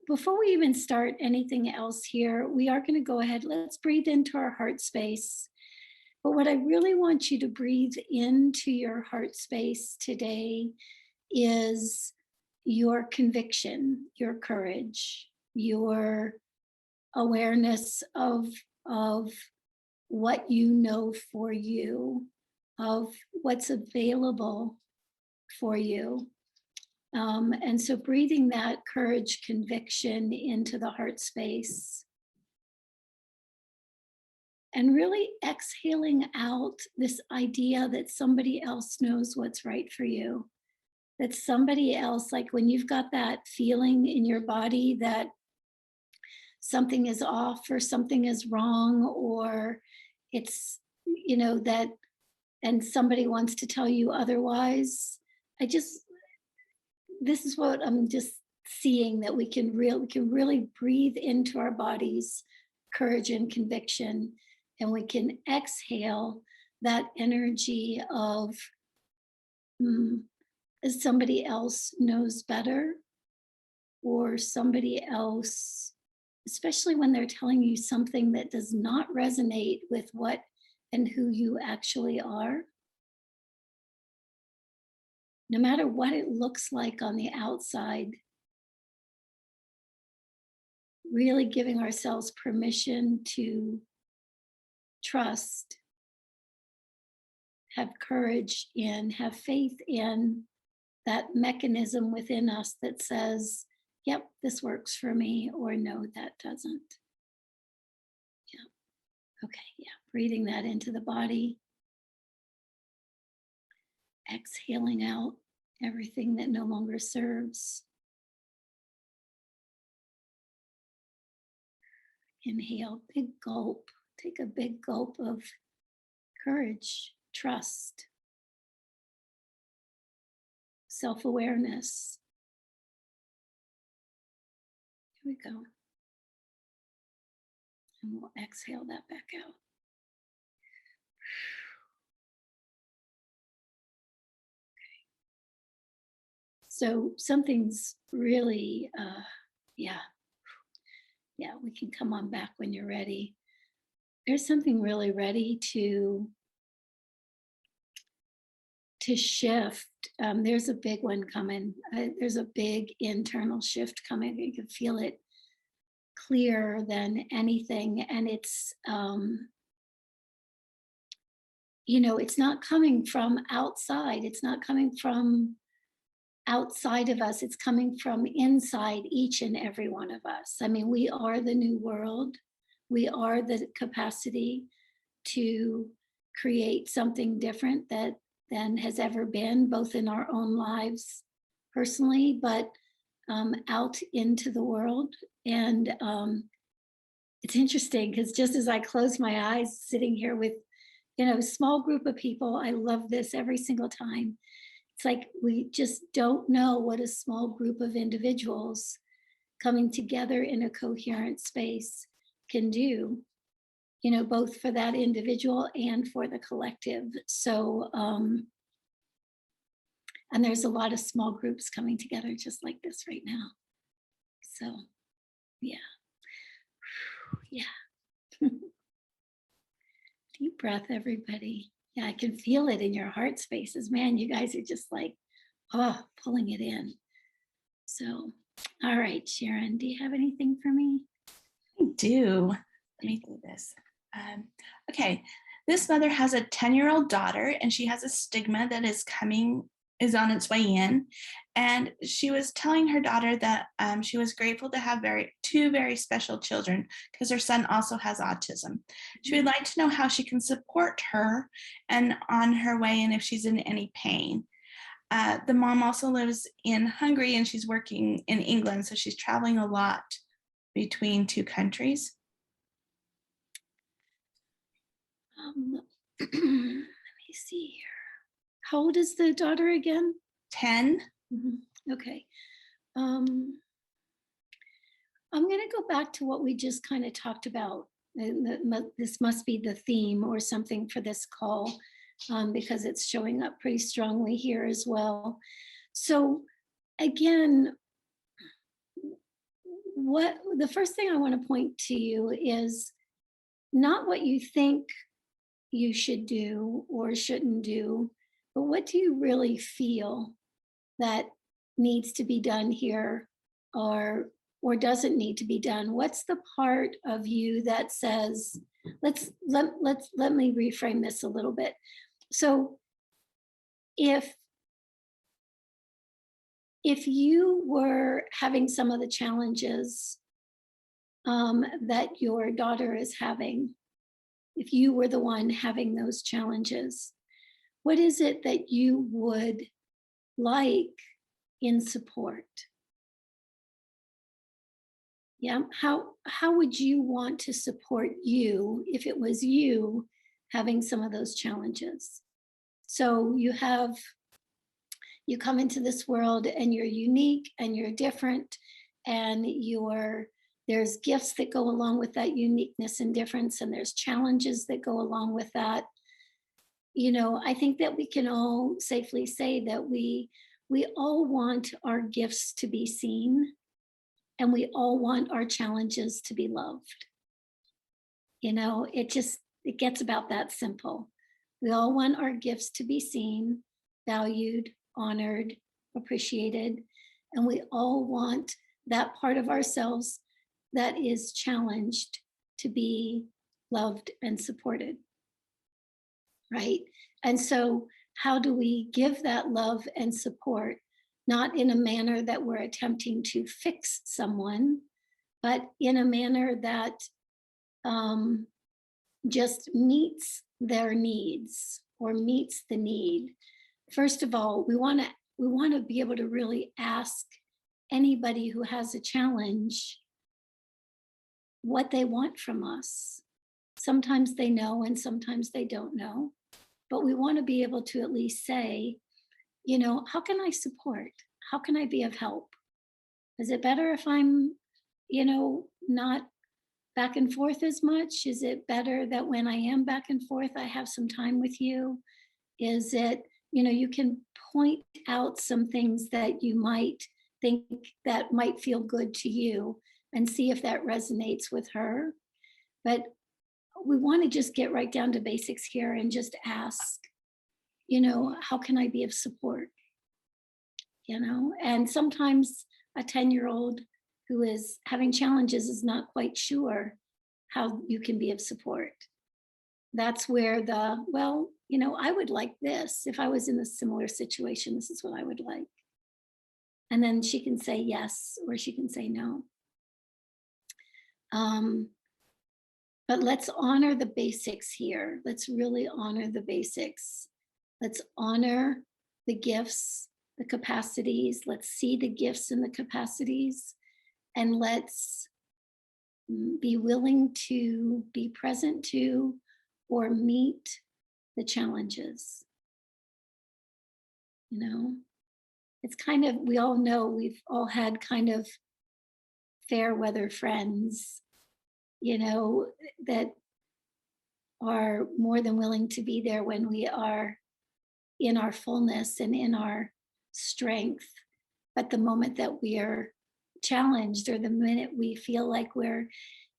before we even start anything else here, we are going to go ahead. Let's breathe into our heart space. But what I really want you to breathe into your heart space today is your conviction, your courage, your awareness of what you know for you, of what's available for you. And so breathing that courage, conviction into the heart space. And really exhaling out this idea that somebody else knows what's right for you. That somebody else, like when you've got that feeling in your body that something is off or something is wrong, or it's, that, and somebody wants to tell you otherwise. This is what I'm just seeing, that we can really breathe into our bodies courage and conviction, and we can exhale that energy of somebody else knows better, or somebody else, especially when they're telling you something that does not resonate with what and who you actually are. No matter what it looks like on the outside, really giving ourselves permission to trust, have courage in, have faith in that mechanism within us that says, yep, this works for me, or no, that doesn't. Yeah. Okay, yeah, breathing that into the body. Exhaling out everything that no longer serves. Inhale, big gulp. Take a big gulp of courage, trust, self-awareness. Here we go. And we'll exhale that back out. So something's really, yeah, we can come on back when you're ready. There's something really ready to shift. There's a big one coming. There's a big internal shift coming. You can feel it clearer than anything. And it's, it's not coming from outside. It's not coming from outside of us. It's coming from inside each and every one of us. I mean, we are the new world. We are the capacity to create something different than has ever been, both in our own lives personally, but out into the world. And it's interesting because just as I close my eyes sitting here with, a small group of people, I love this every single time. It's like we just don't know what a small group of individuals coming together in a coherent space can do, both for that individual and for the collective. So, and there's a lot of small groups coming together just like this right now. So, yeah. Yeah. Deep breath, everybody. Yeah, I can feel it in your heart spaces. Man, you guys are just like, pulling it in. So, all right, Sharon, do you have anything for me? I do. Let me do this. Okay, this mother has a 10-year-old daughter, and she has a stigma that is on its way in. And she was telling her daughter that she was grateful to have two very special children because her son also has autism. She would like to know how she can support her and on her way, and if she's in any pain. The mom also lives in Hungary and she's working in England, so she's traveling a lot between two countries. Let me see here. How old is the daughter again? 10. Mm-hmm. Okay. I'm going to go back to what we just kind of talked about. This must be the theme or something for this call, because it's showing up pretty strongly here as well. So again, what the first thing I want to point to you is not what you think you should do or shouldn't do, but what do you really feel that needs to be done here, or doesn't need to be done? What's the part of you that says, let me reframe this a little bit. So if you were having some of the challenges that your daughter is having, if you were the one having those challenges, what is it that you would like in support? Yeah, how would you want to support you if it was you having some of those challenges? So you come into this world and you're unique and you're different, and there's gifts that go along with that uniqueness and difference, and there's challenges that go along with that. I think that we can all safely say that we all want our gifts to be seen, and we all want our challenges to be loved. It gets about that simple. We all want our gifts to be seen, valued, honored, appreciated, and we all want that part of ourselves that is challenged to be loved and supported, right? And so how do we give that love and support, not in a manner that we're attempting to fix someone, but in a manner that um, just meets their needs or meets the need? First of all, we want to be able to really ask anybody who has a challenge what they want from us. Sometimes they know and sometimes they don't know, but we want to be able to at least say, how can I support? How can I be of help? Is it better if I'm, not back and forth as much? Is it better that when I am back and forth, I have some time with you? Is it, you can point out some things that you might think that might feel good to you and see if that resonates with her. But we want to just get right down to basics here and just ask, how can I be of support? And sometimes a 10-year-old who is having challenges is not quite sure how you can be of support. That's where I would like this. If I was in a similar situation, this is what I would like. And then she can say yes, or she can say no. But let's honor the basics here. Let's really honor the basics. Let's honor the gifts, the capacities. Let's see the gifts and the capacities. And let's be willing to be present to or meet the challenges. It's kind of, we all know we've all had kind of fair weather friends, that are more than willing to be there when we are in our fullness and in our strength. But the moment that we are challenged, or the minute we feel like we're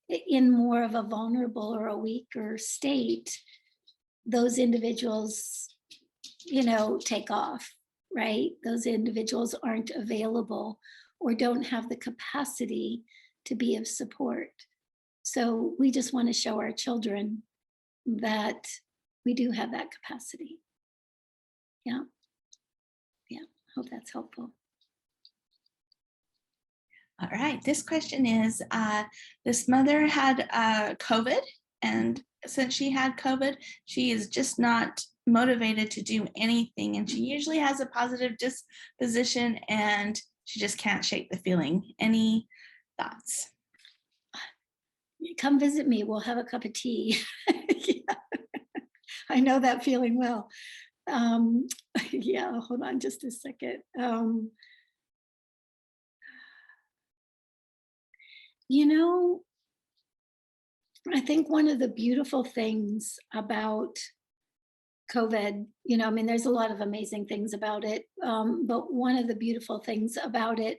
in more of a vulnerable or a weaker state, those individuals, take off, right? Those individuals aren't available or don't have the capacity to be of support. So we just want to show our children that we do have that capacity. Yeah. Hope that's helpful. All right. This question is, this mother had COVID, and since she had COVID, she is just not motivated to do anything. And she usually has a positive disposition, and she just can't shake the feeling. Any thoughts? Come visit me. We'll have a cup of tea. Yeah. I know that feeling well. Yeah, hold on just a second. I think one of the beautiful things about COVID, there's a lot of amazing things about it. But one of the beautiful things about it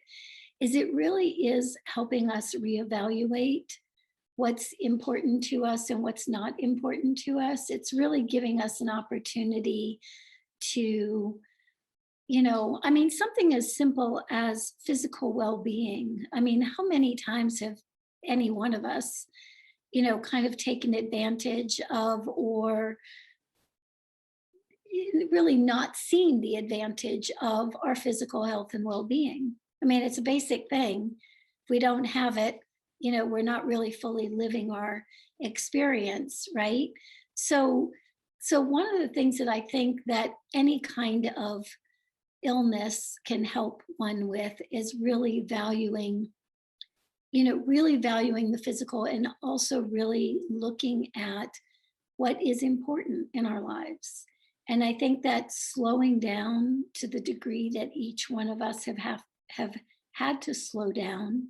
is it really is helping us reevaluate what's important to us and what's not important to us. It's really giving us an opportunity to, I mean, something as simple as physical well-being. I mean, how many times have any one of us, kind of taken advantage of, or really not seen the advantage of our physical health and well-being? I mean, it's a basic thing. If we don't have it, we're not really fully living our experience, right? So, so one of the things that I think that any kind of illness can help one with is really valuing the physical, and also really looking at what is important in our lives. And I think that slowing down to the degree that each one of us have had to slow down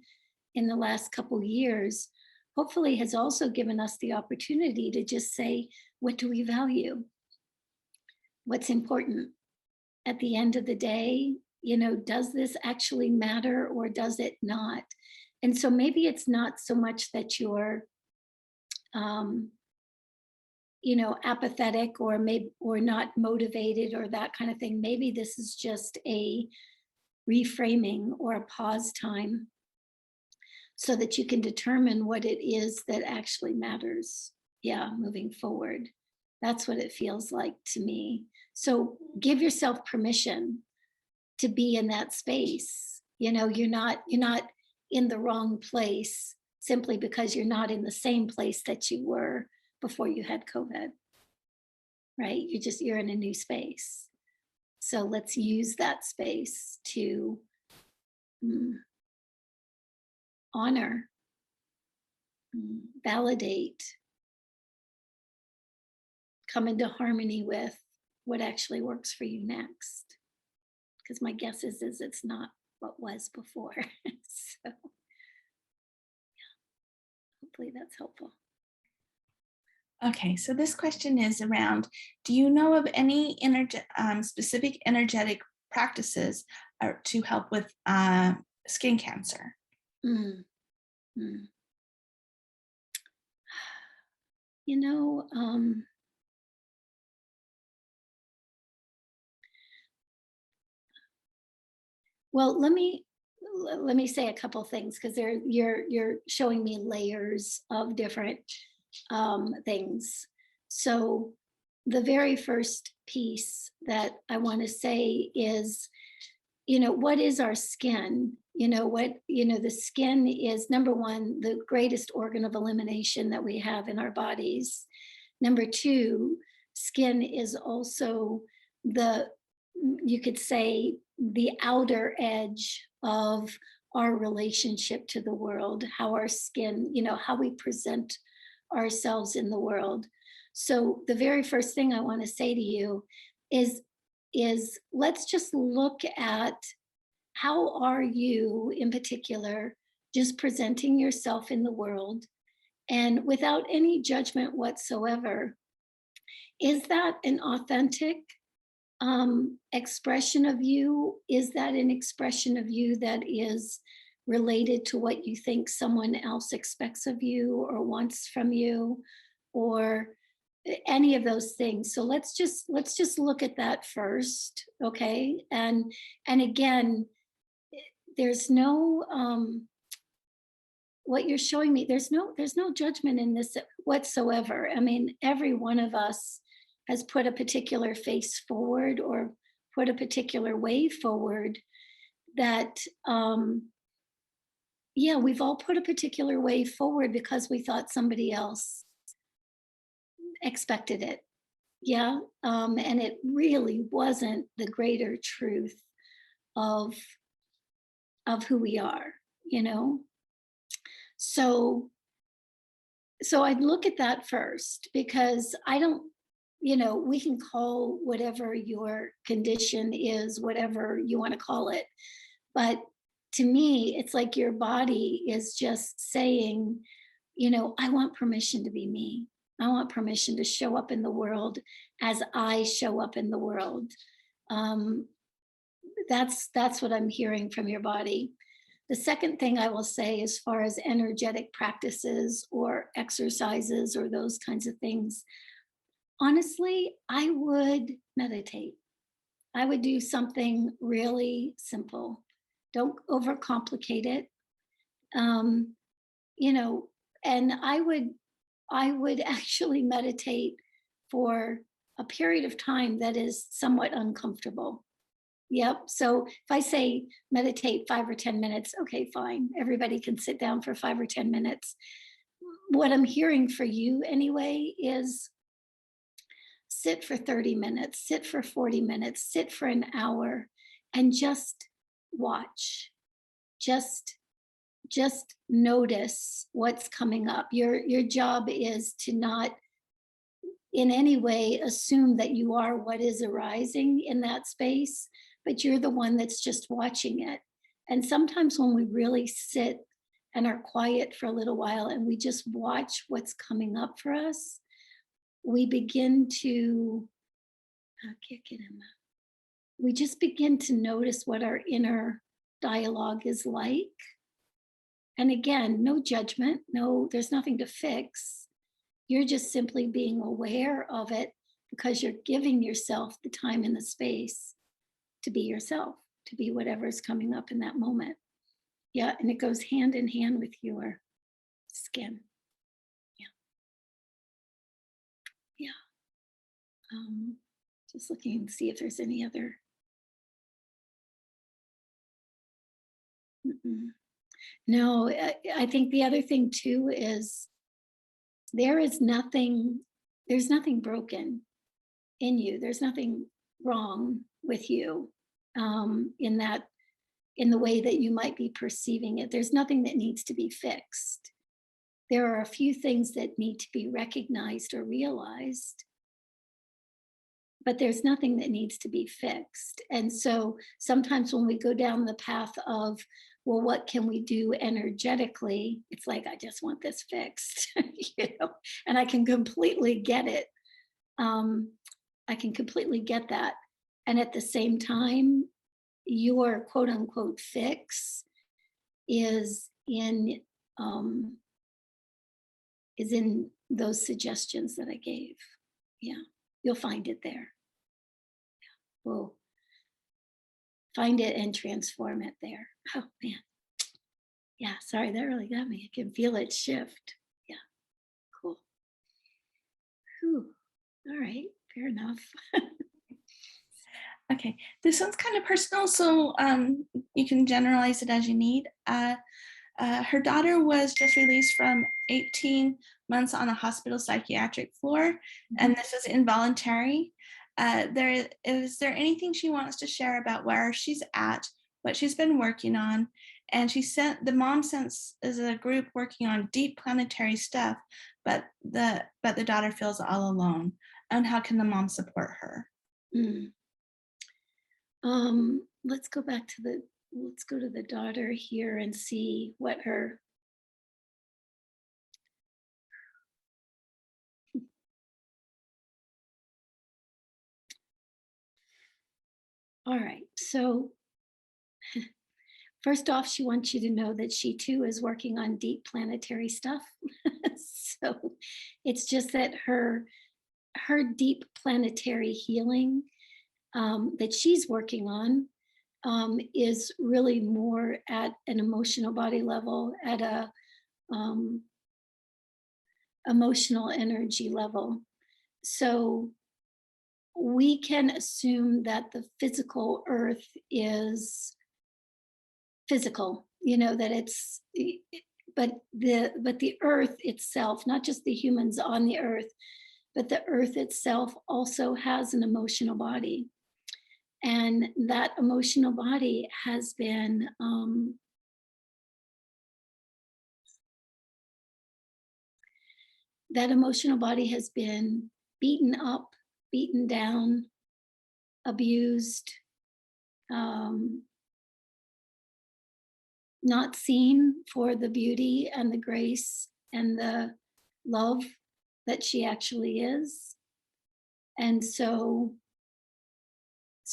in the last couple years, hopefully has also given us the opportunity to just say, what do we value? What's important? At the end of the day, does this actually matter or does it not? And so maybe it's not so much that you're um, apathetic, or maybe, or not motivated, or that kind of thing. Maybe this is just a reframing or a pause time so that you can determine what it is that actually matters. Yeah, moving forward. That's what it feels like to me. So give yourself permission to be in that space. You're not in the wrong place simply because you're not in the same place that you were before you had COVID, right? You're in a new space. So let's use that space to mm, honor, validate, come into harmony with what actually works for you next. Because my guess is it's not what was before. So hopefully that's helpful. Okay, so this question is around, do you know of any specific energetic practices to help with skin cancer? Mm, mm. You know, well, let me say a couple things, because you're showing me layers of different things. So the very first piece that I want to say is, what is our skin? The skin is, number one, the greatest organ of elimination that we have in our bodies. Number two, skin is also the, you could say, the outer edge of our relationship to the world, how our skin, how we present ourselves in the world. So the very first thing I want to say to you is let's just look at, how are you in particular just presenting yourself in the world, and without any judgment whatsoever. Is that an authentic expression of you? Is that an expression of you that is related to what you think someone else expects of you or wants from you, or any of those things? So let's just look at that first, okay? And again, there's no what you're showing me, there's no judgment in this whatsoever. I mean, every one of us has put a particular face forward, or put a particular way forward, that yeah, we've all put a particular way forward because we thought somebody else expected it. Yeah. And it really wasn't the greater truth of who we are, you know so I'd look at that first, because I don't, we can call whatever your condition is, whatever you want to call it. But to me, it's like your body is just saying, I want permission to be me. I want permission to show up in the world as I show up in the world. That's what I'm hearing from your body. The second thing I will say, as far as energetic practices or exercises or those kinds of things, honestly, I would meditate. I would do something really simple. Don't overcomplicate it. Um, you know, and I would actually meditate for a period of time that is somewhat uncomfortable. Yep. So if I say meditate 5 or 10 minutes, okay, fine. Everybody can sit down for 5 or 10 minutes. What I'm hearing for you anyway is sit for 30 minutes, sit for 40 minutes, sit for an hour, and just watch. Just just notice what's coming up. Your job is to not in any way assume that you are what is arising in that space, but you're the one that's just watching it. And sometimes when we really sit and are quiet for a little while and we just watch what's coming up for us, we begin to we just begin to notice what our inner dialogue is like. And again, no judgment, no, there's nothing to fix. You're just simply being aware of it because you're giving yourself the time and the space to be yourself, to be whatever's coming up in that moment. Yeah, and it goes hand in hand with your skin. Yeah, yeah. Just looking to see if there's any other. Mm-mm. No, I think the other thing too is there is nothing, there's nothing broken in you. There's nothing wrong with you in that, in the way that you might be perceiving it. There's nothing that needs to be fixed. There are a few things that need to be recognized or realized, but there's nothing that needs to be fixed. And so sometimes when we go down the path of, well, what can we do energetically? It's like, I just want this fixed, and I can completely get it. Um, I can completely get that. And at the same time, your quote unquote fix is in um, is in those suggestions that I gave. Yeah, you'll find it there. We'll find it and transform it there. Oh man, yeah. Sorry, that really got me. I can feel it shift. Yeah, cool. Whew. All right, fair enough. Okay, this one's kind of personal, so you can generalize it as you need. Her daughter was just released from 18 months on a hospital psychiatric floor, and this is involuntary. Is there anything she wants to share about where she's at, what she's been working on? And she sent the mom sense is a group working on deep planetary stuff, but the daughter feels all alone. And how can the mom support her? Mm. Let's go back to the, let's go to the daughter here and see what her, all right. So first off, she wants you to know that she too is working on deep planetary stuff. So it's just that her deep planetary healing that she's working on is really more at an emotional body level, at a um, emotional energy level. So we can assume that the physical earth is physical, that it's, but the earth itself, not just the humans on the earth, but the earth itself also has an emotional body. And that emotional body has been beaten up, beaten down, abused, um, not seen for the beauty and the grace and the love that she actually is. And so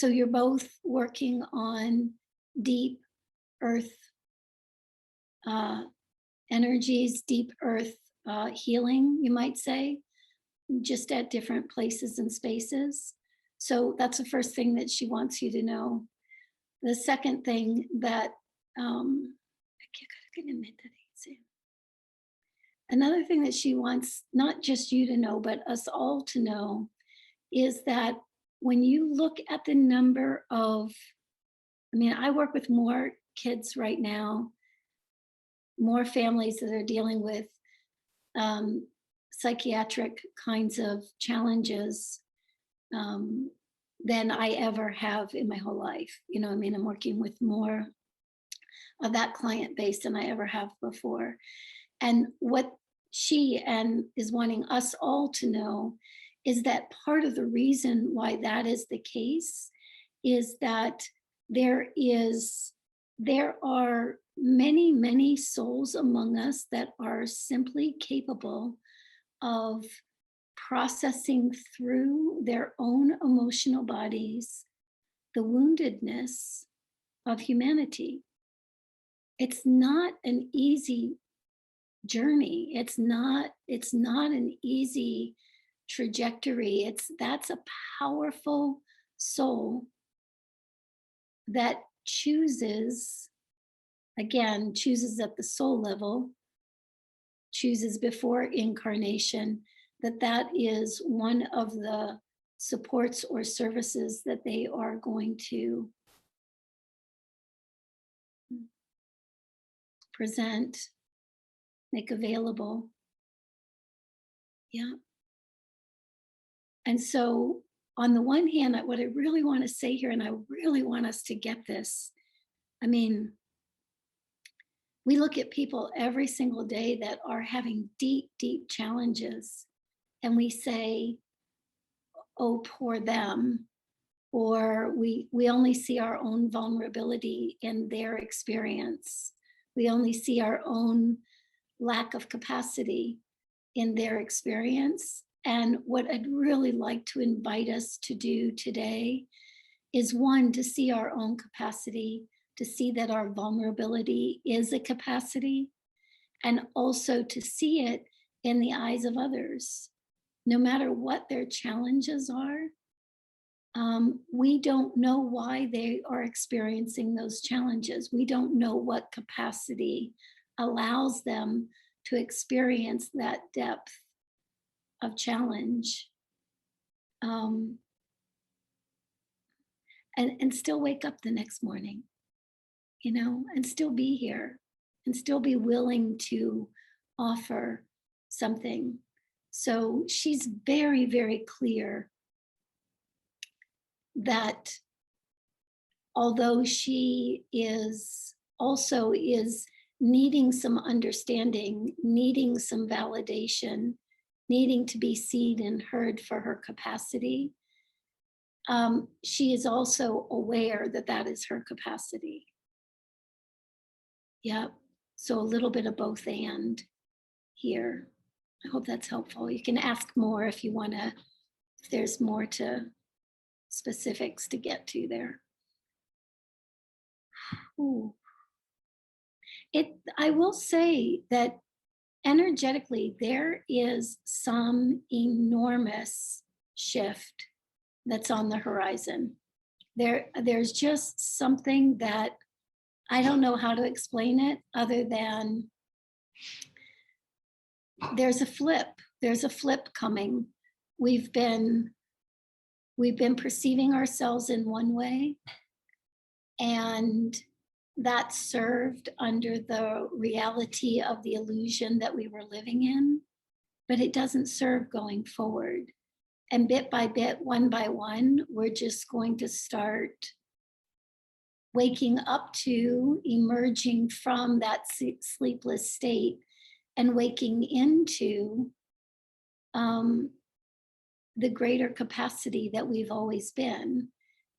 you're both working on deep earth energies, deep earth healing, you might say, just at different places and spaces. So that's the first thing that she wants you to know. The second thing that another thing that she wants not just you to know, but us all to know is that when you look at the number of, I mean, I work with more kids right now, more families that are dealing with psychiatric kinds of challenges um, than I ever have in my whole life. You know, I mean, I'm working with more of that client base than I ever have before. And what she and is wanting us all to know is that part of the reason why that is the case is that there are many souls among us that are simply capable of processing through their own emotional bodies the woundedness of humanity. It's not an easy journey. It's not an easy trajectory. That's a powerful soul that chooses, again, chooses at the soul level, chooses before incarnation, that is one of the supports or services that they are going to present, make available. Yeah. And so, on the one hand, what I really want to say here, and I really want us to get this, I mean, we look at people every single day that are having deep challenges, and we say, oh, poor them. Or we only see our own vulnerability in their experience. We only see our own lack of capacity in their experience. And what I'd really like to invite us to do today is, one, to see our own capacity, to see that our vulnerability is a capacity, and also to see it in the eyes of others. No matter what their challenges are, we don't know why they are experiencing those challenges. We don't know what capacity allows them to experience that depth of challenge, and still wake up the next morning, you know, and still be here and still be willing to offer something. So she's very clear that although she is also is needing some understanding, needing some validation, needing to be seen and heard for her capacity, she is also aware that that is her capacity. Yep. So a little bit of both and here. I hope that's helpful. You can ask more if you want to, if there's more to specifics to get to there. Ooh. I will say that energetically, there is some enormous shift that's on the horizon. There's just something that I don't know how to explain it other than there's a flip. There's a flip coming. We've been perceiving ourselves in one way, and that served under the reality of the illusion that we were living in, but it doesn't serve going forward. And bit by bit, one by one, we're just going to start waking up to, emerging from that sleepless state and waking into the greater capacity that we've always been.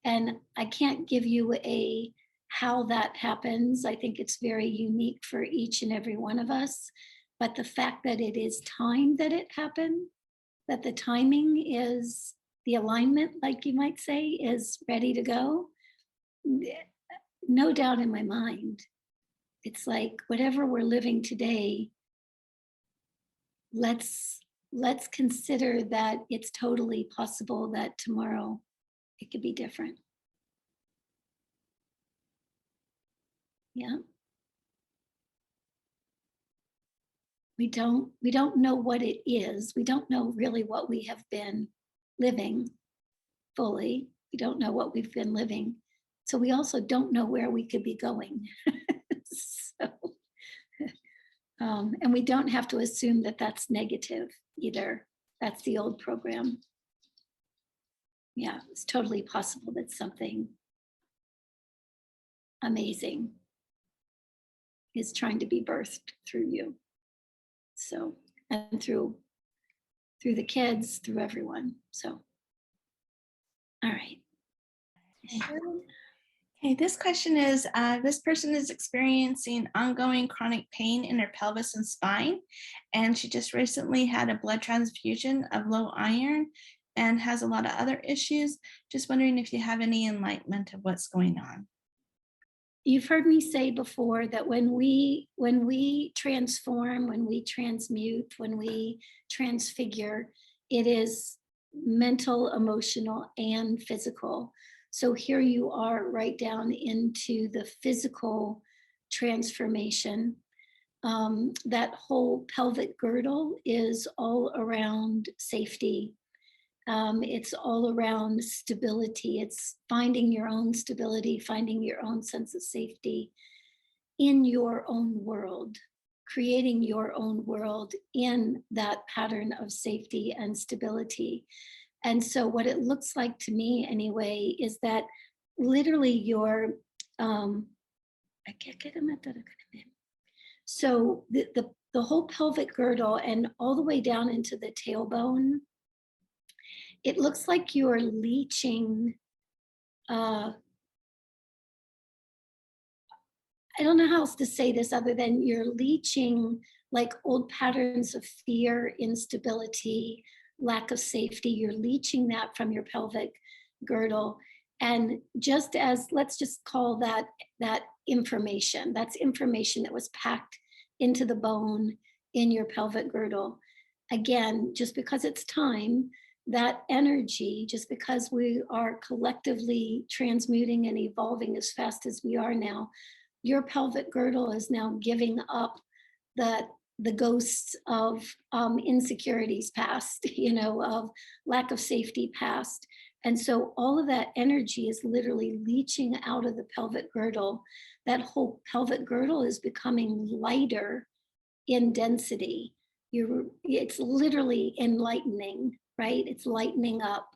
And I can't give you a how that happens. I think it's very unique for each and every one of us. But the fact that it is time that it happened, that the timing is, the alignment, like you might say, is ready to go, no doubt in my mind. It's like whatever we're living today, let's let's consider that it's totally possible that tomorrow it could be different. Yeah. We don't know what it is. We don't know really what we have been living fully. We don't know what we've been living. So we also don't know where we could be going. So, and we don't have to assume that that's negative either. That's the old program. Yeah, it's totally possible that something amazing is trying to be birthed through you. So, and through the kids, through everyone. So, all right. Okay, this question is, this person is experiencing ongoing chronic pain in her pelvis and spine, and she just recently had a blood transfusion of low iron and has a lot of other issues. Just wondering if you have any enlightenment of what's going on. You've heard me say before that when we transform, when we transmute, when we transfigure, it is mental, emotional, and physical. So here you are right down into the physical transformation. That whole pelvic girdle is all around safety. It's all around stability. It's finding your own stability, finding your own sense of safety in your own world, creating your own world in that pattern of safety and stability. And so, what it looks like to me, anyway, is that literally your, I can't get them at that. So, the whole pelvic girdle and all the way down into the tailbone, it looks like you're leaching. I don't know how else to say this other than you're leaching like old patterns of fear, instability, lack of safety. You're leaching that from your pelvic girdle. And just as, let's just call that information, that's information that was packed into the bone in your pelvic girdle. Again, just because it's time, that energy, just because we are collectively transmuting and evolving as fast as we are now, your pelvic girdle is now giving up the ghosts of insecurities past, of lack of safety past. And so all of that energy is literally leaching out of the pelvic girdle. That whole pelvic girdle is becoming lighter in density. It's literally enlightening, right? It's lightening up.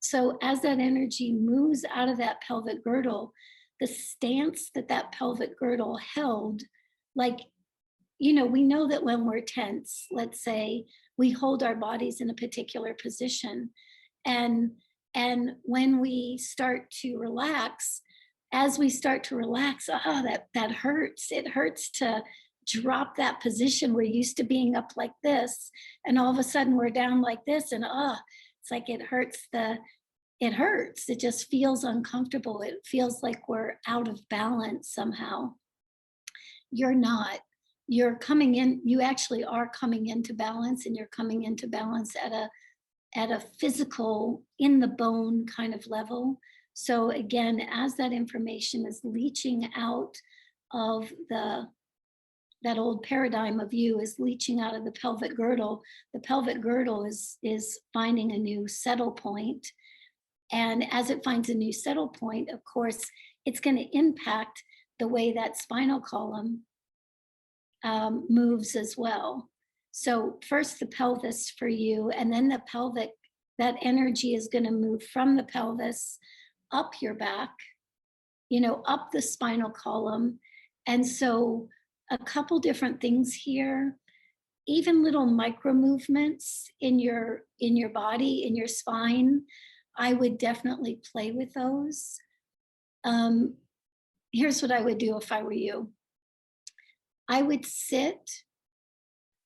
So as that energy moves out of that pelvic girdle, the stance that pelvic girdle held, like, we know that when we're tense, let's say, we hold our bodies in a particular position. And when we start to relax, as we start to relax, that hurts. It hurts to drop that position. We're used to being up like this, and all of a sudden we're down like this, and it's like it hurts. It just feels uncomfortable. It feels like we're out of balance somehow. You're not. You're coming in, you actually are coming into balance, and you're coming into balance at a physical, in the bone kind of level. So again, as that information is leaching out of that old paradigm of you, is leaching out of the pelvic girdle, the pelvic girdle is finding a new settle point. And as it finds a new settle point, of course, it's going to impact the way that spinal column moves as well. So first the pelvis for you, and then the pelvic, that energy is going to move from the pelvis up your back, up the spinal column. And so a couple different things here, even little micro movements in your body, in your spine, I would definitely play with those. Here's what I would do if I were you. I would sit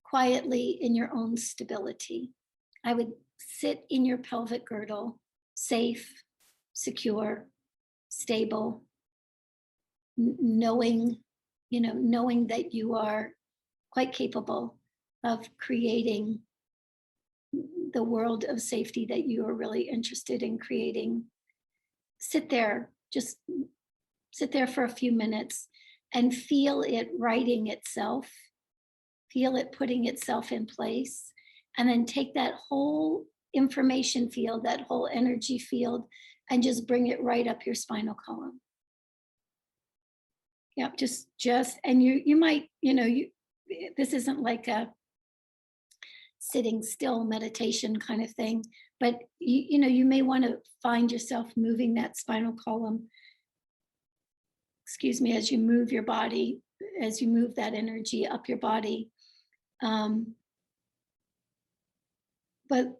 quietly in your own stability. I would sit in your pelvic girdle, safe, secure, stable, knowing knowing that you are quite capable of creating the world of safety that you are really interested in creating. Sit there, just sit there for a few minutes and feel it writing itself, feel it putting itself in place, and then take that whole information field, that whole energy field, and just bring it right up your spinal column. Yep, and you might, this isn't like a sitting still meditation kind of thing, but you may want to find yourself moving that spinal column, excuse me, as you move your body, as you move that energy up your body. But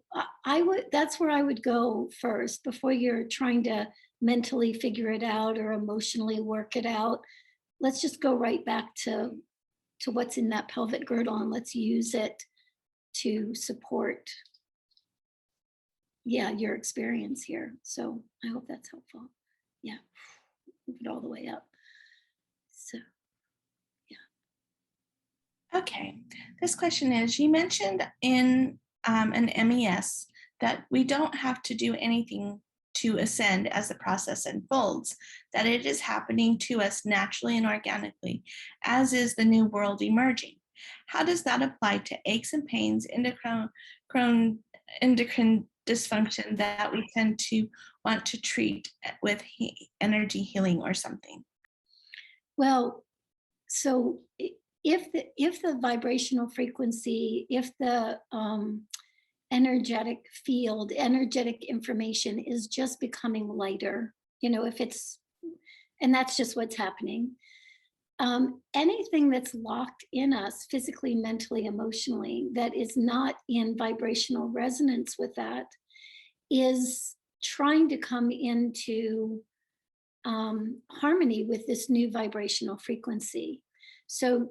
that's where I would go first before you're trying to mentally figure it out or emotionally work it out. Let's just go right back to what's in that pelvic girdle, and let's use it to support, your experience here. So I hope that's helpful. Yeah, move it all the way up. So Okay, this question is, you mentioned in an MES that we don't have to do anything to ascend as the process unfolds, that it is happening to us naturally and organically, as is the new world emerging. How does that apply to aches and pains, endocrine dysfunction that we tend to want to treat with energy healing or something? well, so if the vibrational frequency, if the energetic field, energetic information is just becoming lighter, if it's, and that's just what's happening. Anything that's locked in us physically, mentally, emotionally, that is not in vibrational resonance with that is trying to come into harmony with this new vibrational frequency. So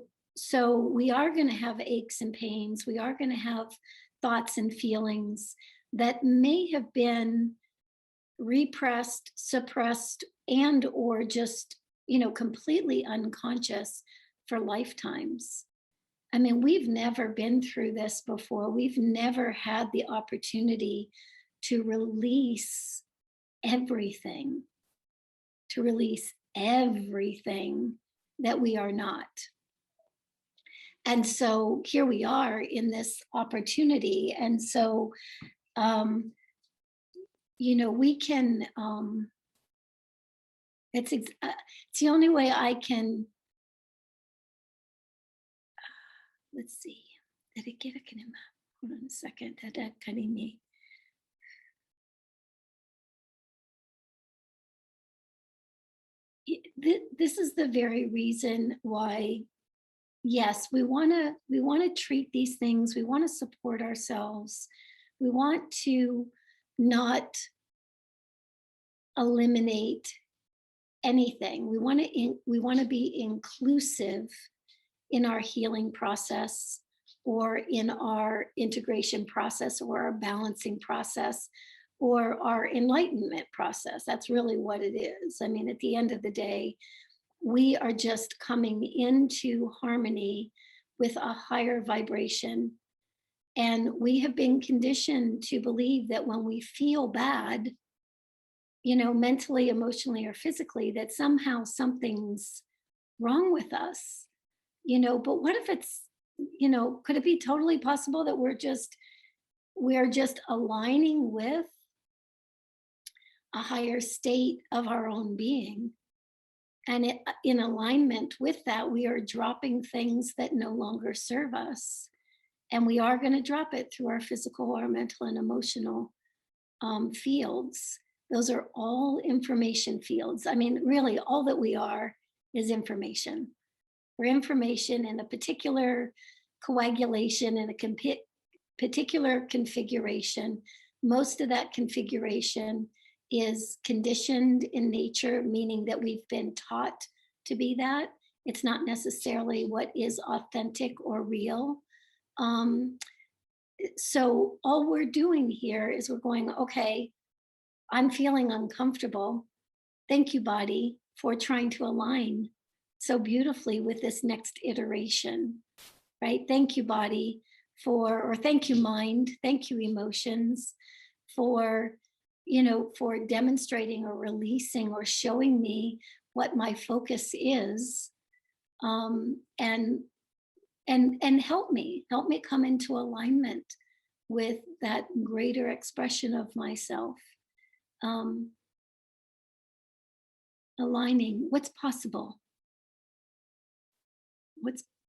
we are going to have aches and pains. We are going to have thoughts and feelings that may have been repressed, suppressed, and or just completely unconscious for lifetimes. I mean, we've never been through this before. We've never had the opportunity to release everything, that we are not. And so here we are in this opportunity. And so, we can, it's the only way I can, let's see, did it get a kinema? Hold on a second. This is the very reason why, yes, we want to treat these things. We want to support ourselves. We want to not eliminate anything. We want to be inclusive in our healing process, or in our integration process, or our balancing process, or our enlightenment process. That's really what it is. I mean, at the end of the day, we are just coming into harmony with a higher vibration. And we have been conditioned to believe that when we feel bad, mentally, emotionally, or physically, that somehow something's wrong with us. But what if it's, could it be totally possible that we're just aligning with a higher state of our own being? And in alignment with that, we are dropping things that no longer serve us. And we are going to drop it through our physical, our mental, and emotional fields. Those are all information fields. I mean, really, all that we are is information. We're information in a particular coagulation, in a particular configuration. Most of that configuration is conditioned in nature, meaning that we've been taught to be that. It's not necessarily what is authentic or real. So all we're doing here is we're going, okay, I'm feeling uncomfortable. Thank you, body, for trying to align so beautifully with this next iteration, right? Thank you, body, or thank you, mind, thank you, emotions, for, for demonstrating or releasing or showing me what my focus is, and help me come into alignment with that greater expression of myself, um, aligning what's possible,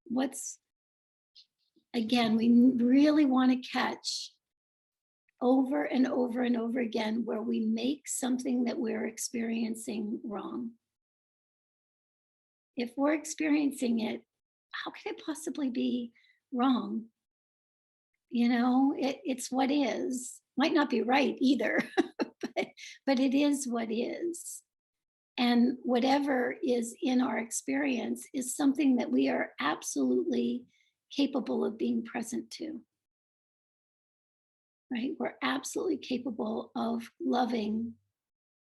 what's again, we really want to catch over and over and over again where we make something that we're experiencing wrong. If we're experiencing it, how can it possibly be wrong? It's what is. Might not be right either, but it is what is. And whatever is in our experience is something that we are absolutely capable of being present to, right? We're absolutely capable of loving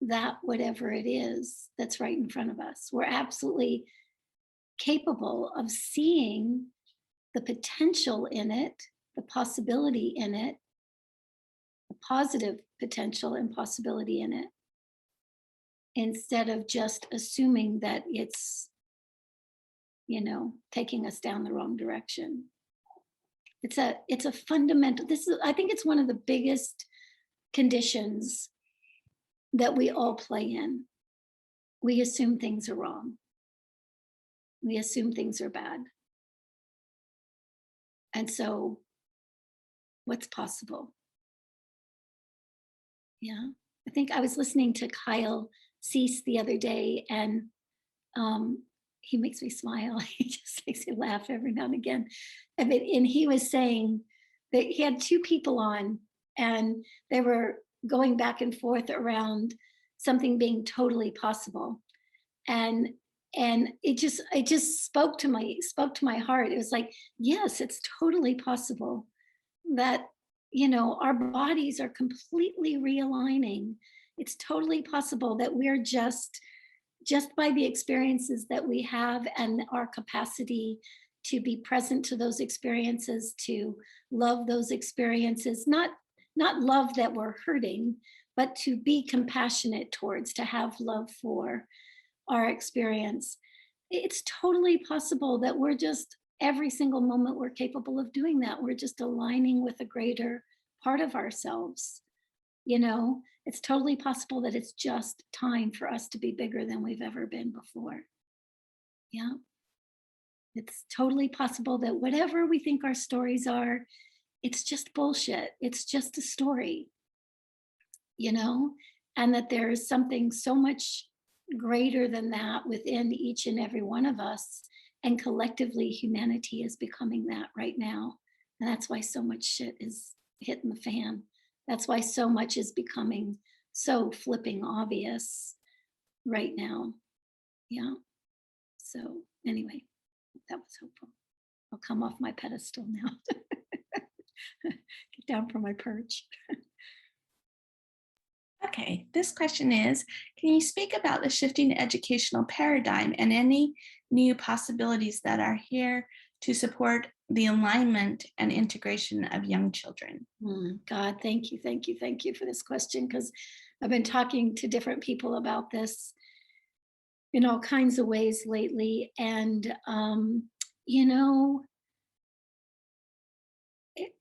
that, whatever it is that's right in front of us. We're absolutely capable of seeing the potential in it, the possibility in it, the positive potential and possibility in it, instead of just assuming that it's, taking us down the wrong direction. It's a fundamental, I think it's one of the biggest conditions that we all play in. We assume things are wrong. We assume things are bad. And so what's possible? Yeah. I think I was listening to Kyle Cease the other day, and he makes me smile. He just makes me laugh every now and again. And he was saying that he had two people on, and they were going back and forth around something being totally possible. And it just spoke to my heart. It was like, yes, it's totally possible that our bodies are completely realigning. It's totally possible that we're just by the experiences that we have and our capacity to be present to those experiences, to love those experiences, not love that we're hurting, but to be compassionate towards, to have love for our experience. It's totally possible that we're just, every single moment we're capable of doing that. We're just aligning with a greater part of ourselves. It's totally possible that it's just time for us to be bigger than we've ever been before. Yeah. It's totally possible that whatever we think our stories are, it's just bullshit. It's just a story, and that there is something so much greater than that within each and every one of us. And collectively, humanity is becoming that right now. And that's why so much shit is hitting the fan. That's why so much is becoming so flipping obvious right now. Yeah. So, anyway, that was hopeful. I'll come off my pedestal now. Get down from my perch. Okay, this question is, can you speak about the shifting educational paradigm and any new possibilities that are here to support the alignment and integration of young children? God, thank you, thank you, thank you for this question, because I've been talking to different people about this in all kinds of ways lately. And,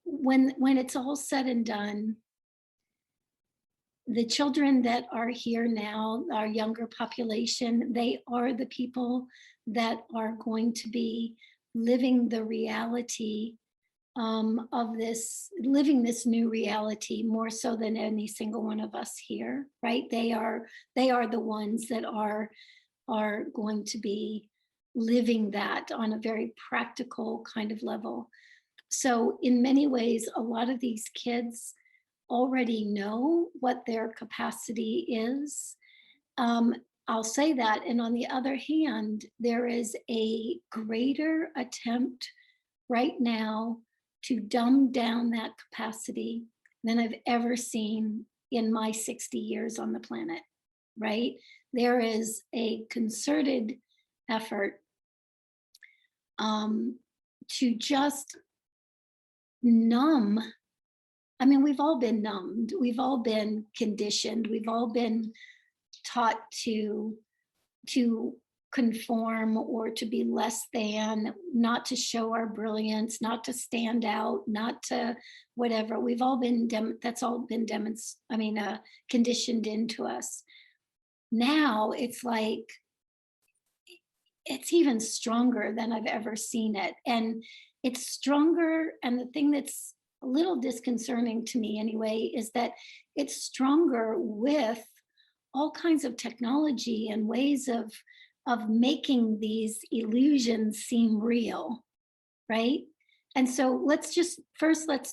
when it's all said and done, the children that are here now, our younger population, they are the people that are going to be living the reality, of living this new reality more so than any single one of us here, right? They are the ones that are going to be living that on a very practical kind of level. So in many ways, a lot of these kids already know what their capacity is. Um, I'll say that. And on the other hand, there is a greater attempt right now to dumb down that capacity than I've ever seen in my 60 years on the planet, right? There is a concerted effort to just numb. I mean, we've all been numbed, we've all been conditioned, we've all been taught to conform or to be less than, not to show our brilliance, not to stand out, not to whatever. We've all been that's all been conditioned into us. Now it's like it's even stronger than I've ever seen it, and it's stronger. And the thing that's a little disconcerting to me anyway is that it's stronger with all kinds of technology and ways of making these illusions seem real, right? And so let's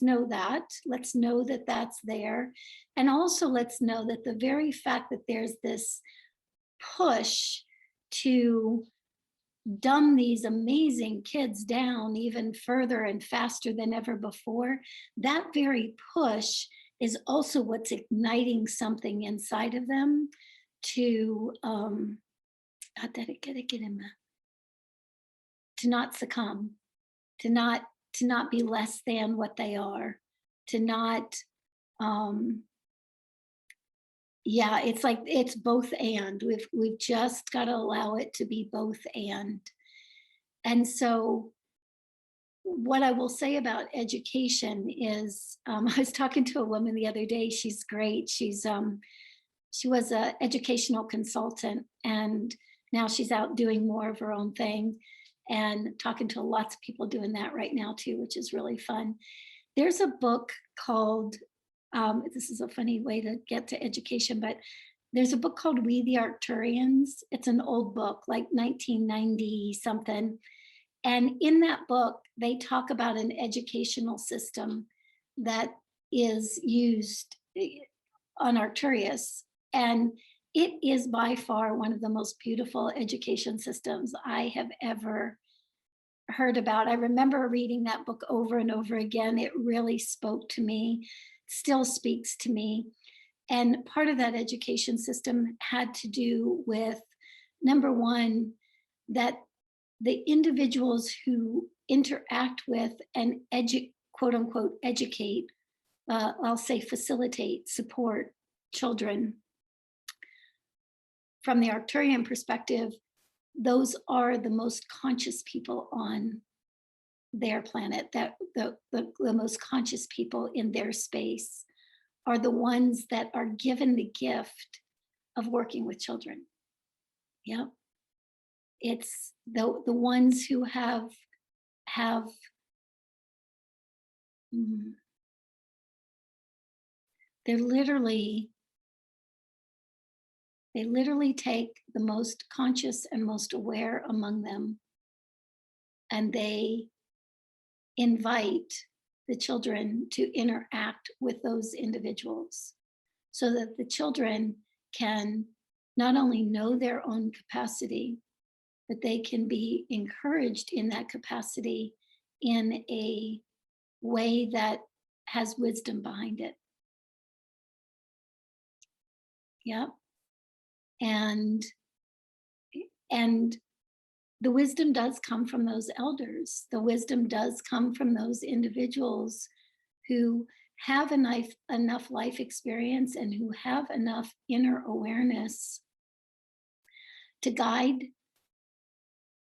know that. Let's know that that's there. And also let's know that the very fact that there's this push to dumb these amazing kids down even further and faster than ever before, that very push is also what's igniting something inside of them to to not succumb, to not be less than what they are, to not yeah, it's like it's both and. We've just got to allow it to be both and. And so what I will say about education is I was talking to a woman the other day. She's great. She was an educational consultant, and now she's out doing more of her own thing and talking to lots of people doing that right now too, which is really fun. There's a book called, this is a funny way to get to education, but there's a book called We the Arcturians. It's an old book, like 1990 something. And in that book, they talk about an educational system that is used on Arcturus. And it is by far one of the most beautiful education systems I have ever heard about. I remember reading that book over and over again. It really spoke to me, still speaks to me. And part of that education system had to do with, number one, that the individuals who interact with and quote unquote, educate, I'll say facilitate, support children. From the Arcturian perspective, those are the most conscious people on their planet, that the most conscious people in their space are the ones that are given the gift of working with children. Yeah. It's the ones who have they literally take the most conscious and most aware among them, and they invite the children to interact with those individuals so that the children can not only know their own capacity, but they can be encouraged in that capacity in a way that has wisdom behind it. Yep. And the wisdom does come from those elders. The wisdom does come from those individuals who have enough life experience and who have enough inner awareness to guide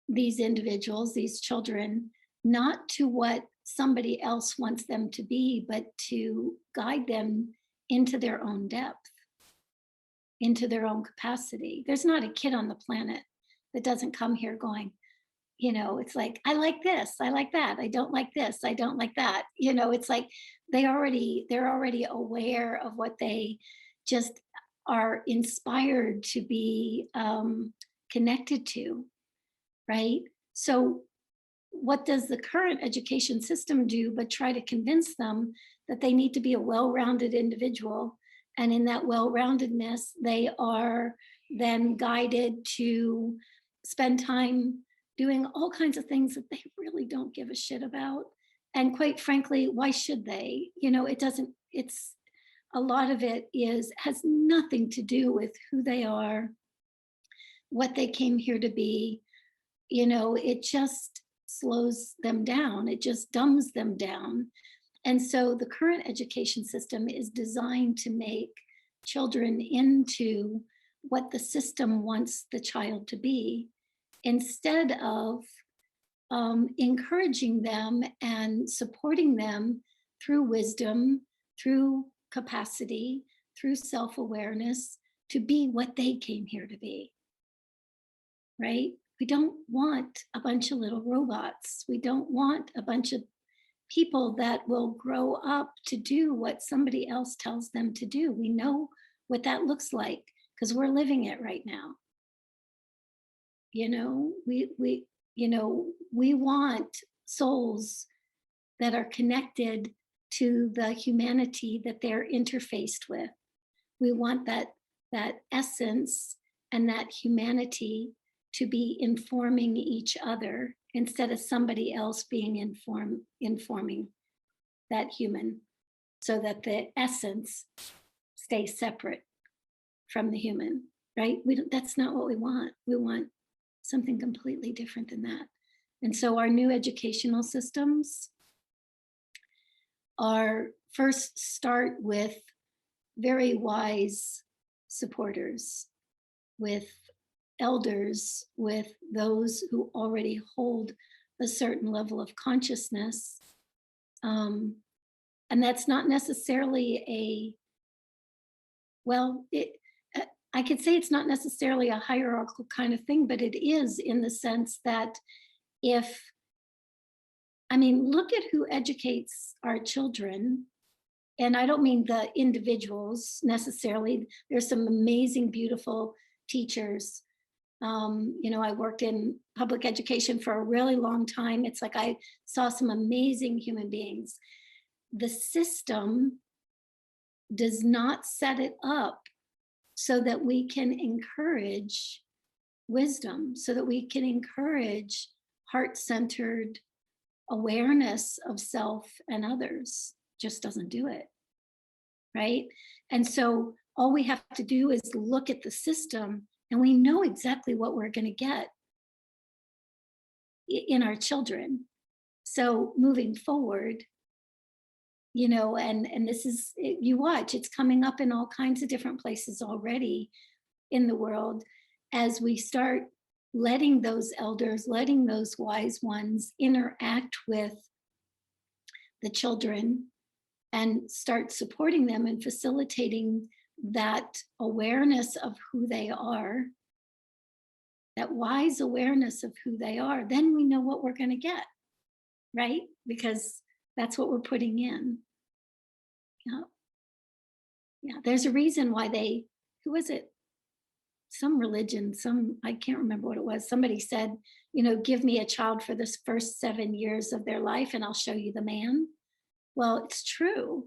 these individuals, these children, not to what somebody else wants them to be, but to guide them into their own depth, into their own capacity. There's not a kid on the planet that doesn't come here going, it's like, I like this, I like that, I don't like this, I don't like that. It's like they're already aware of what they just are inspired to be connected to, right? So what does the current education system do but try to convince them that they need to be a well-rounded individual, and in that well-roundedness they are then guided to spend time doing all kinds of things that they really don't give a shit about. And quite frankly, why should they? It's a lot of it has nothing to do with who they are, what they came here to be. It just slows them down. It just dumbs them down. And so the current education system is designed to make children into what the system wants the child to be, instead of encouraging them and supporting them through wisdom, through capacity, through self awareness to be what they came here to be. Right? We don't want a bunch of little robots. We don't want a bunch of people that will grow up to do what somebody else tells them to do. We know what that looks like because we're living it right now. We want souls that are connected to the humanity that they're interfaced with. We want that essence and that humanity to be informing each other instead of somebody else being informing that human, so that the essence stays separate from the human, right? That's not what we want. We want something completely different than that. And so our new educational systems are first start with very wise supporters, with elders, with those who already hold a certain level of consciousness. And that's not necessarily I could say it's not necessarily a hierarchical kind of thing, but it is, in the sense that look at who educates our children. And I don't mean the individuals necessarily. There's some amazing, beautiful teachers. I worked in public education for a really long time. It's like I saw some amazing human beings. The system does not set it up so that we can encourage wisdom, so that we can encourage heart-centered awareness of self and others. Just doesn't do it, right? And so all we have to do is look at the system, and we know exactly what we're going to get in our children. So moving forward, and this is, you watch, it's coming up in all kinds of different places already in the world, as we start letting those elders, letting those wise ones interact with the children and start supporting them and facilitating that awareness of who they are, that wise awareness of who they are. Then we know what we're going to get, right? Because that's what we're putting in. Yeah, there's a reason why who was it? Some religion, I can't remember what it was. Somebody said, give me a child for the first 7 years of their life and I'll show you the man. Well, it's true.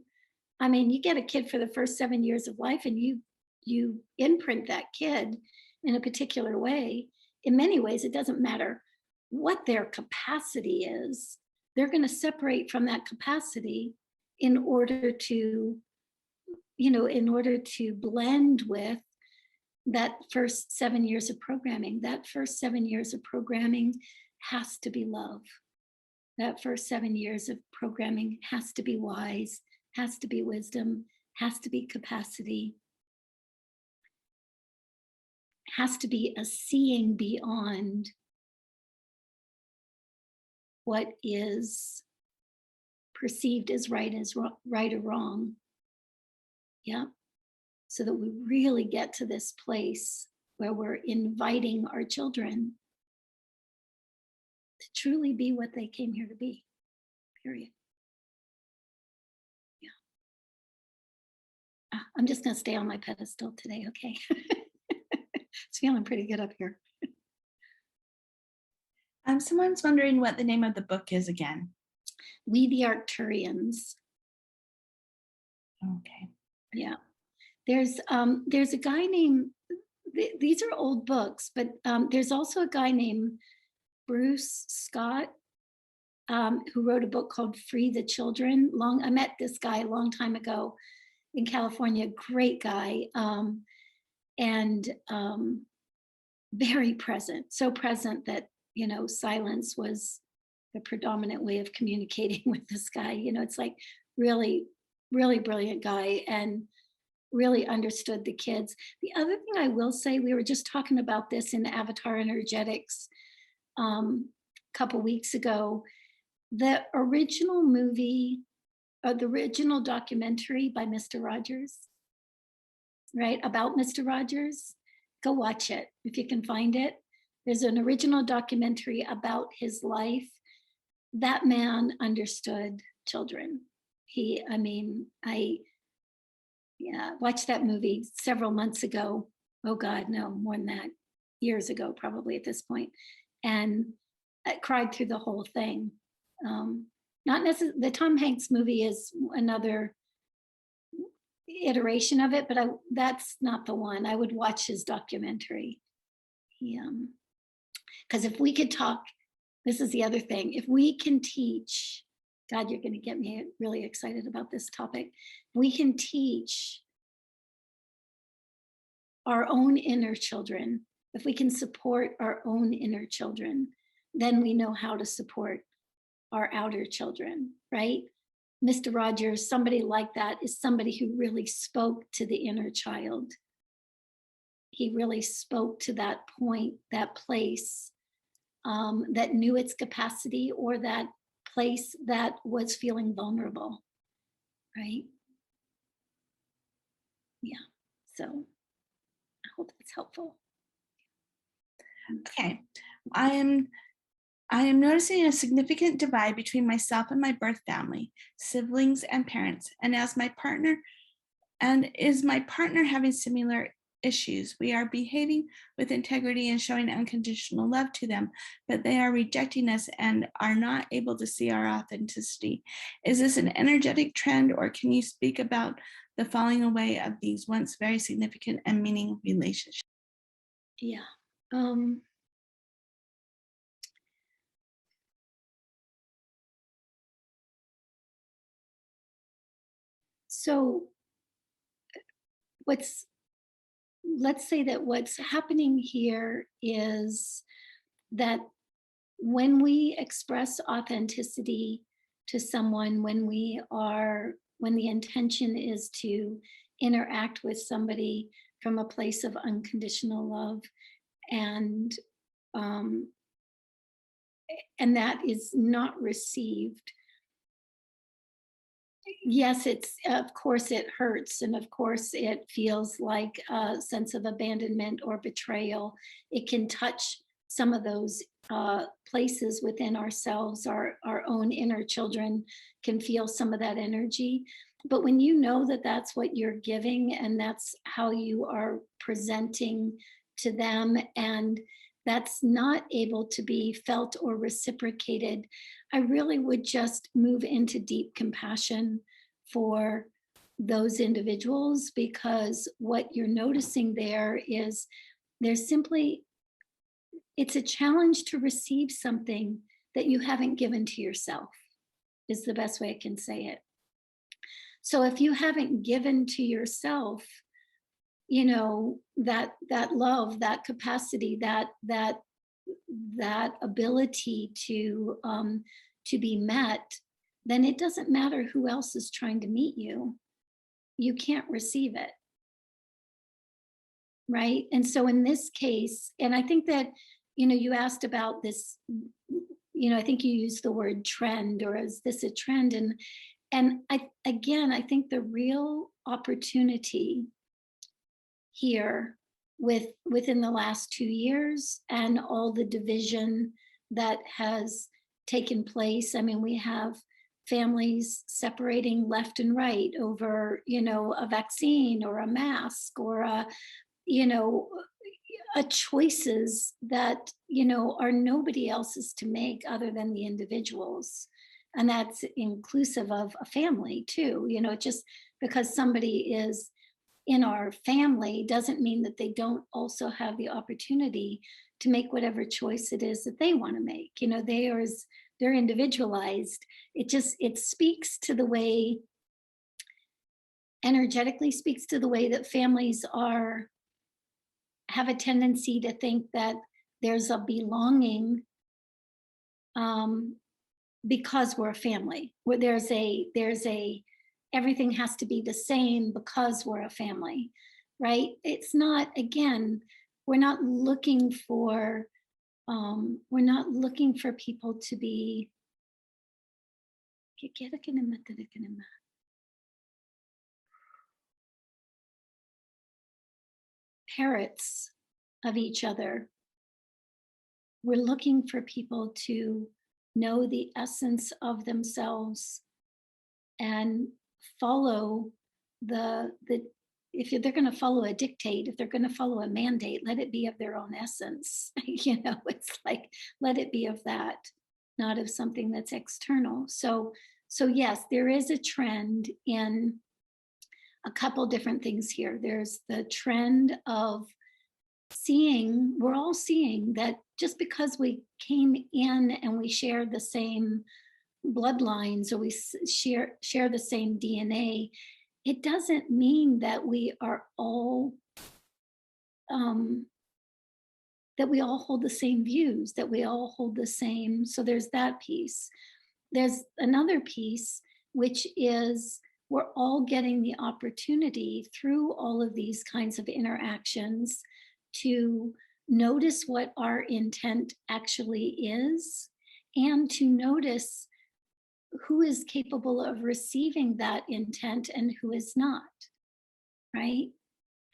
You get a kid for the first 7 years of life and you imprint that kid in a particular way. In many ways, it doesn't matter what their capacity is. They're going to separate from that capacity in order to blend with that first 7 years of programming. That first 7 years of programming has to be love. That first 7 years of programming has to be wise, has to be wisdom, has to be capacity, has to be a seeing beyond what is perceived as right or wrong. Yeah. So that we really get to this place where we're inviting our children to truly be what they came here to be, period. Yeah. I'm just going to stay on my pedestal today, okay? It's feeling pretty good up here. Someone's wondering what the name of the book is again. We the Arcturians. Okay. Yeah. There's a guy named, these are old books, but there's also a guy named Bruce Scott, who wrote a book called Free the Children. I met this guy a long time ago in California, great guy, and very present, so present that, silence was the predominant way of communicating with this guy. It's like really, really brilliant guy, and really understood the kids. The other thing I will say, we were just talking about this in Avatar Energetics a couple weeks ago. The original movie, or the original documentary by Mr. Rogers, right? About Mr. Rogers. Go watch it if you can find it. There's an original documentary about his life. That man understood children. I watched that movie several months ago. Oh God, no, more than that, years ago, probably at this point. And I cried through the whole thing. Not necessarily, the Tom Hanks movie is another iteration of it, but that's not the one. I would watch his documentary. Because if we could talk, this is the other thing. If we can teach, God, you're going to get me really excited about this topic. We can teach our own inner children. If we can support our own inner children, then we know how to support our outer children, right? Mr. Rogers, somebody like that, is somebody who really spoke to the inner child. He really spoke to that point, that place that knew its capacity, or that place that was feeling vulnerable, right? Yeah, so I hope that's helpful. Okay, I am noticing a significant divide between myself and my birth family, siblings, and parents. And is my partner having similar issues? We are behaving with integrity and showing unconditional love to them, but they are rejecting us and are not able to see our authenticity. Is this an energetic trend, or can you speak about the falling away of these once very significant and meaningful relationships? Yeah. So let's say that what's happening here is that when we express authenticity to someone, when the intention is to interact with somebody from a place of unconditional love, and that is not received, yes, it's, of course it hurts, and of course it feels like a sense of abandonment or betrayal. It can touch some of those places within ourselves. Our own inner children can feel some of that energy. But when you know that that's what you're giving, and that's how you are presenting to them, and that's not able to be felt or reciprocated, I really would just move into deep compassion for those individuals, because what you're noticing there is there's simply, it's a challenge to receive something that you haven't given to yourself, is the best way I can say it. So if you haven't given to yourself, that love, that capacity, that ability to be met, then it doesn't matter who else is trying to meet you. You can't receive it, right? And so in this case, and I think that, you asked about this, I think you used the word trend, or is this a trend? And I think the real opportunity here, within the last 2 years, and all the division that has taken place. I mean, we have families separating left and right over, a vaccine or a mask, or a choices that, are nobody else's to make other than the individuals. And that's inclusive of a family too. Just because somebody is in our family doesn't mean that they don't also have the opportunity to make whatever choice it is that they want to make. They're individualized. It speaks to the way, energetically speaks to the way that families have a tendency to think that there's a belonging because we're a family, where there's a everything has to be the same because we're a family, right? It's not, again, we're not looking for people to be parrots of each other. We're looking for people to know the essence of themselves and follow the if they're going to follow a dictate, if they're going to follow a mandate, let it be of their own essence. It's like, let it be of that, not of something that's external. So yes, there is a trend in a couple different things here. There's the trend of we're all seeing that just because we came in and we share the same bloodlines, or we share the same DNA, it doesn't mean that we are all that we all hold the same views, that we all hold the same. So there's that piece. There's another piece, which is we're all getting the opportunity through all of these kinds of interactions to notice what our intent actually is, and to notice who is capable of receiving that intent and who is not, right?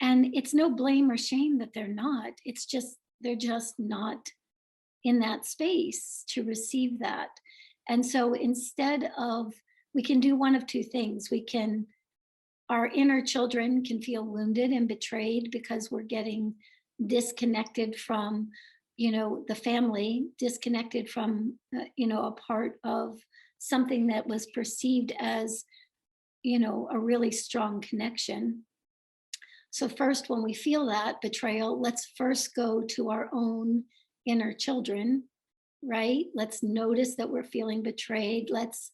And it's no blame or shame that they're not. It's just, they're just not in that space to receive that. And so instead of, we can do one of two things. Our inner children can feel wounded and betrayed because we're getting disconnected from, the family, disconnected from, a part of something that was perceived as, a really strong connection. So first, when we feel that betrayal, let's first go to our own inner children, right? Let's notice that we're feeling betrayed. Let's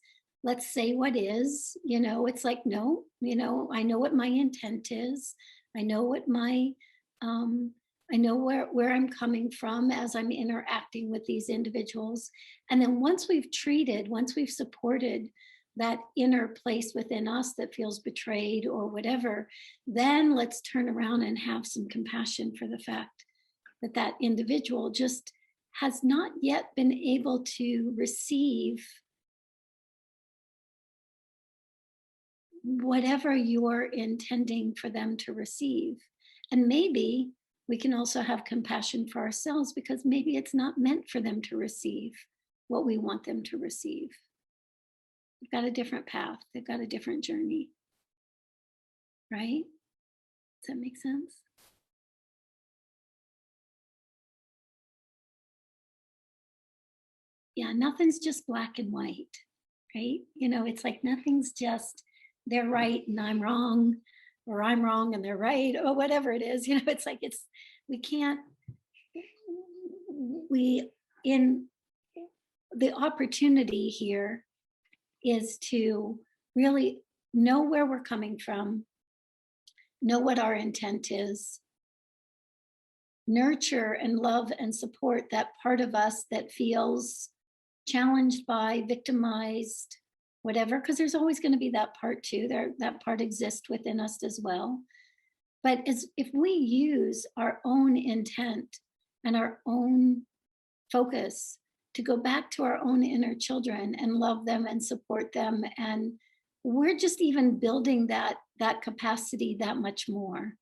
say what is, it's like, no, I know what my intent is. I know what I know where I'm coming from as I'm interacting with these individuals. And then once we've supported that inner place within us that feels betrayed or whatever, then let's turn around and have some compassion for the fact that that individual just has not yet been able to receive whatever you're intending for them to receive. And maybe we can also have compassion for ourselves, because maybe it's not meant for them to receive what we want them to receive. They've got a different path. They've got a different journey. Right? Does that make sense? Yeah, nothing's just black and white, right? It's like nothing's just they're right and I'm wrong, or I'm wrong and they're right, or whatever it is. It's like we can't, in the opportunity here is to really know where we're coming from, know what our intent is, nurture and love and support that part of us that feels challenged by, victimized, whatever, because there's always going to be that part too. That part exists within us as well. But if we use our own intent and our own focus to go back to our own inner children and love them and support them, and we're just even building that capacity that much more,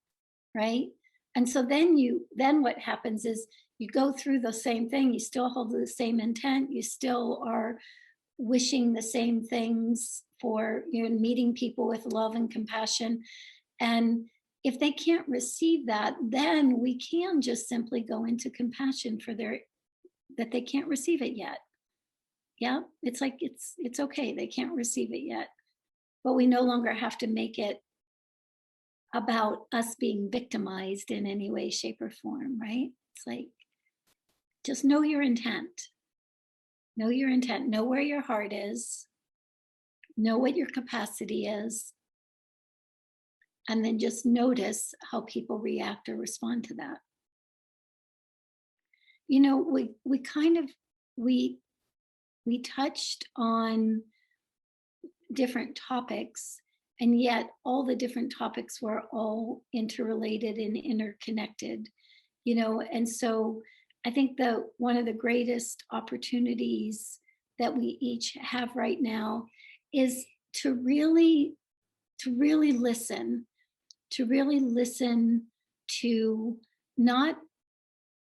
right? And so then what happens is you go through the same thing, you still hold the same intent, you still are wishing the same things for, meeting people with love and compassion. And if they can't receive that, then we can just simply go into compassion for that they can't receive it yet. Yeah, it's like, it's okay, they can't receive it yet. But we no longer have to make it about us being victimized in any way, shape, or form, right? It's like, just know your intent. Know your intent, know where your heart is, know what your capacity is, and then just notice how people react or respond to that. We we touched on different topics, and yet all the different topics were all interrelated and interconnected, and so I think that one of the greatest opportunities that we each have right now is to really listen, to not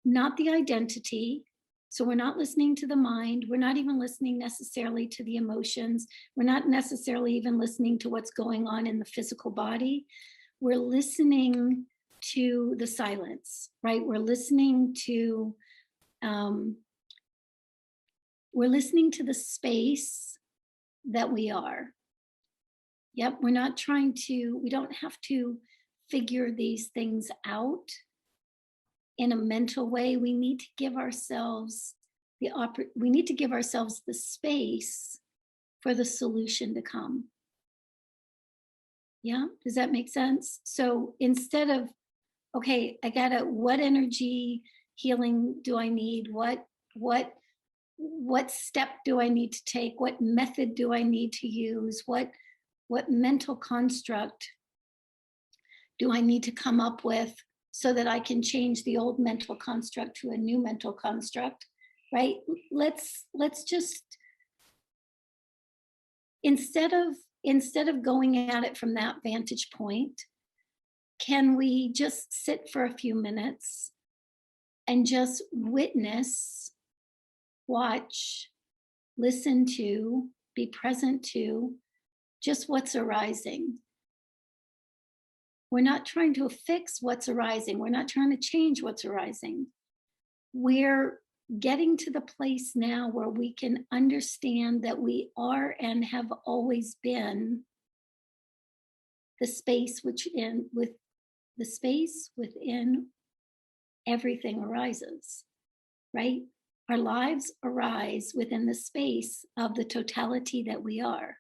not the identity. So we're not listening to the mind. We're not even listening necessarily to the emotions. We're not necessarily even listening to what's going on in the physical body. We're listening to the silence, right? Um, we're listening to the space that we are. Yep, we don't have to figure these things out in a mental way. We need to give ourselves the space for the solution to come. Yeah, does that make sense? So instead of, okay, what energy healing do I need? What step do I need to take? What method do I need to use? What mental construct do I need to come up with so that I can change the old mental construct to a new mental construct, right? Let's just, instead of going at it from that vantage point, can we just sit for a few minutes and just witness, watch, listen to, be present to just what's arising? We're not trying to fix what's arising. We're not trying to change what's arising. We're getting to the place now where we can understand that we are and have always been the space within everything arises, right? Our lives arise within the space of the totality that we are.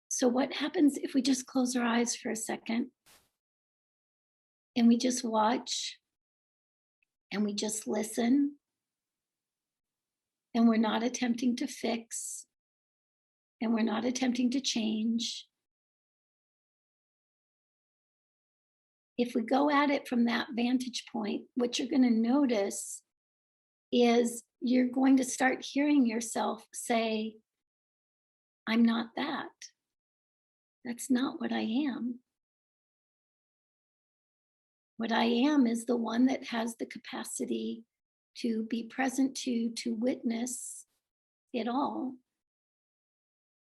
So what happens if we just close our eyes for a second and we just watch and we just listen, and we're not attempting to fix, and we're not attempting to change? If we go at it from that vantage point, what you're going to notice is you're going to start hearing yourself say, I'm not that. That's not what I am. What I am is the one that has the capacity to be present to witness it all.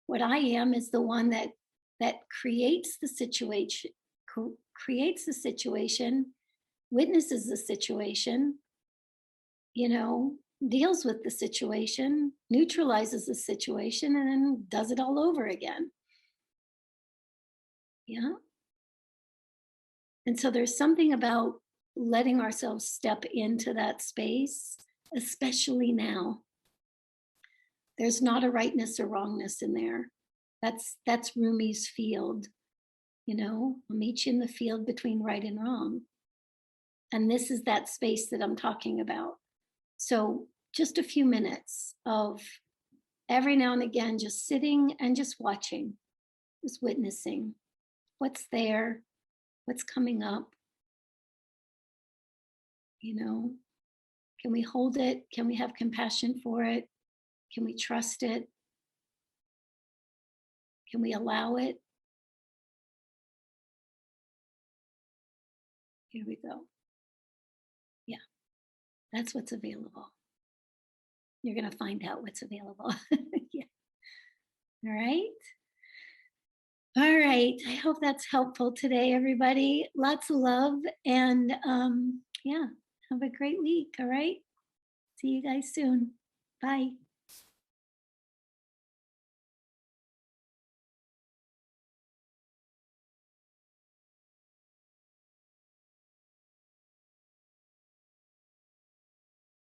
What I am is the one that creates the situation, witnesses the situation, deals with the situation, neutralizes the situation, and then does it all over again. Yeah. And so there's something about letting ourselves step into that space, especially now. There's not a rightness or wrongness in there. That's Rumi's field. I'll meet you in the field between right and wrong. And this is that space that I'm talking about. So just a few minutes of every now and again, just sitting and just watching, just witnessing what's there, what's coming up. Can we hold it? Can we have compassion for it? Can we trust it? Can we allow it? Here we go. Yeah, that's what's available. You're going to find out what's available. Yeah. All right. All right. I hope that's helpful today, everybody. Lots of love. And yeah, have a great week. All right. See you guys soon. Bye.